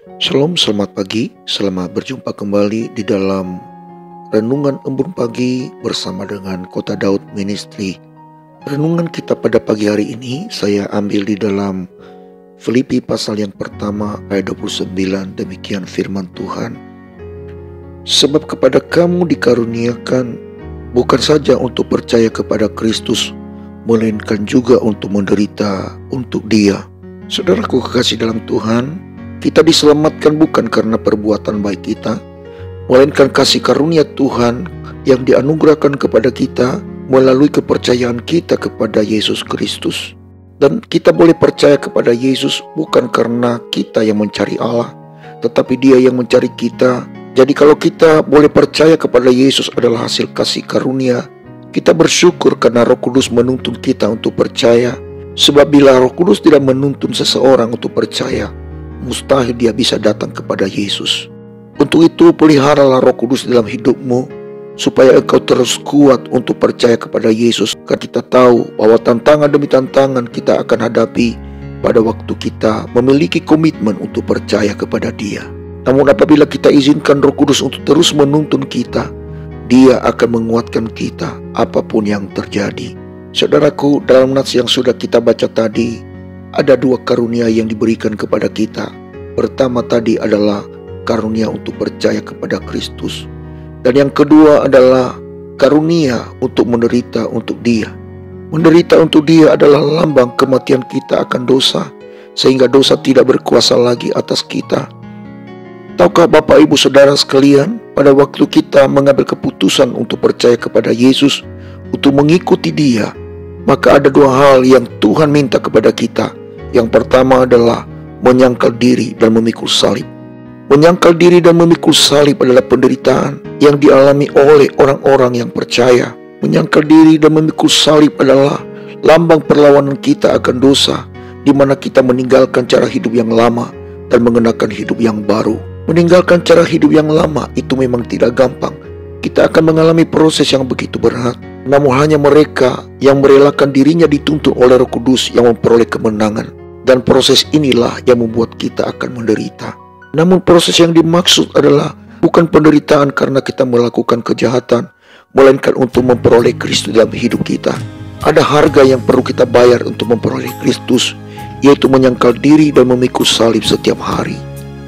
Shalom, selamat pagi. Selamat berjumpa kembali di dalam Renungan Embun Pagi bersama dengan Kota Daud Ministry. Renungan kita pada pagi hari ini saya ambil di dalam Filipi pasal yang pertama ayat 29. Demikian firman Tuhan. Sebab kepada kamu dikaruniakan bukan saja untuk percaya kepada Kristus, melainkan juga untuk menderita untuk Dia. Saudaraku kekasih dalam Tuhan, kita diselamatkan bukan karena perbuatan baik kita, melainkan kasih karunia Tuhan yang dianugerahkan kepada kita melalui kepercayaan kita kepada Yesus Kristus. Dan kita boleh percaya kepada Yesus bukan karena kita yang mencari Allah, tetapi Dia yang mencari kita. Jadi kalau kita boleh percaya kepada Yesus adalah hasil kasih karunia, kita bersyukur karena Roh Kudus menuntun kita untuk percaya. Sebab bila Roh Kudus tidak menuntun seseorang untuk percaya, mustahil dia bisa datang kepada Yesus. Untuk itu peliharalah Roh Kudus dalam hidupmu, supaya engkau terus kuat untuk percaya kepada Yesus. Karena kita tahu bahwa tantangan demi tantangan kita akan hadapi pada waktu kita memiliki komitmen untuk percaya kepada Dia. Namun apabila kita izinkan Roh Kudus untuk terus menuntun kita, Dia akan menguatkan kita apapun yang terjadi. Saudaraku, dalam nats yang sudah kita baca tadi, ada dua karunia yang diberikan kepada kita. Pertama tadi adalah karunia untuk percaya kepada Kristus. Dan yang kedua adalah karunia untuk menderita untuk Dia. Menderita untuk Dia adalah lambang kematian kita akan dosa, sehingga dosa tidak berkuasa lagi atas kita. Tahukah Bapak Ibu Saudara sekalian, pada waktu kita mengambil keputusan untuk percaya kepada Yesus, untuk mengikuti Dia, maka ada dua hal yang Tuhan minta kepada kita. Yang pertama adalah menyangkal diri dan memikul salib. Menyangkal diri dan memikul salib adalah penderitaan yang dialami oleh orang-orang yang percaya. Menyangkal diri dan memikul salib adalah lambang perlawanan kita akan dosa, di mana kita meninggalkan cara hidup yang lama dan mengenakan hidup yang baru. Meninggalkan cara hidup yang lama itu memang tidak gampang. Kita akan mengalami proses yang begitu berat. Namun hanya mereka yang merelakan dirinya dituntun oleh Roh Kudus yang memperoleh kemenangan. Dan proses inilah yang membuat kita akan menderita. Namun proses yang dimaksud adalah bukan penderitaan karena kita melakukan kejahatan, melainkan untuk memperoleh Kristus dalam hidup kita. Ada harga yang perlu kita bayar untuk memperoleh Kristus, yaitu menyangkal diri dan memikul salib setiap hari.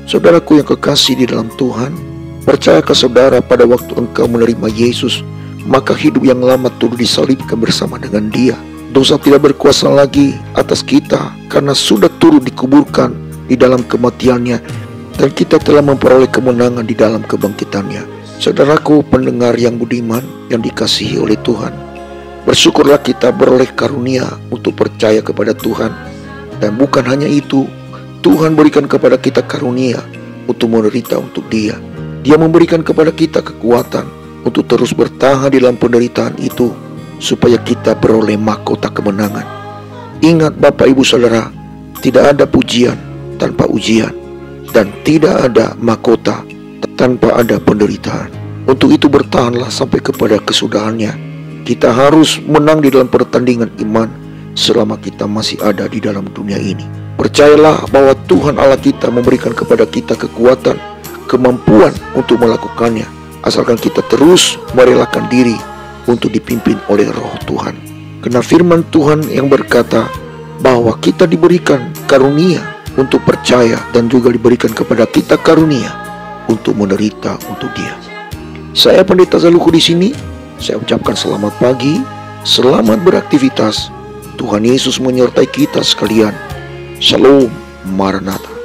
Saudaraku yang kekasih di dalam Tuhan, percayakah saudara pada waktu engkau menerima Yesus, maka hidup yang lama turut disalibkan bersama dengan Dia. Dosa tidak berkuasa lagi atas kita karena sudah turut dikuburkan di dalam kematiannya, dan kita telah memperoleh kemenangan di dalam kebangkitannya. Saudaraku pendengar yang budiman yang dikasihi oleh Tuhan, bersyukurlah kita beroleh karunia untuk percaya kepada Tuhan. Dan bukan hanya itu, Tuhan berikan kepada kita karunia untuk menderita untuk Dia. Dia memberikan kepada kita kekuatan untuk terus bertahan di dalam penderitaan itu, supaya kita beroleh mahkota kemenangan. Ingat Bapak Ibu Saudara, tidak ada pujian tanpa ujian, dan tidak ada mahkota tanpa ada penderitaan. Untuk itu bertahanlah sampai kepada kesudahannya. Kita harus menang di dalam pertandingan iman selama kita masih ada di dalam dunia ini. Percayalah bahwa Tuhan Allah kita memberikan kepada kita kekuatan, kemampuan untuk melakukannya, asalkan kita terus merelakan diri untuk dipimpin oleh Roh Tuhan. Karena firman Tuhan yang berkata bahwa kita diberikan karunia untuk percaya, dan juga diberikan kepada kita karunia untuk menderita untuk Dia. Saya Pendeta Zaluku di sini. Saya ucapkan selamat pagi, selamat beraktivitas. Tuhan Yesus menyertai kita sekalian. Shalom, Maranatha.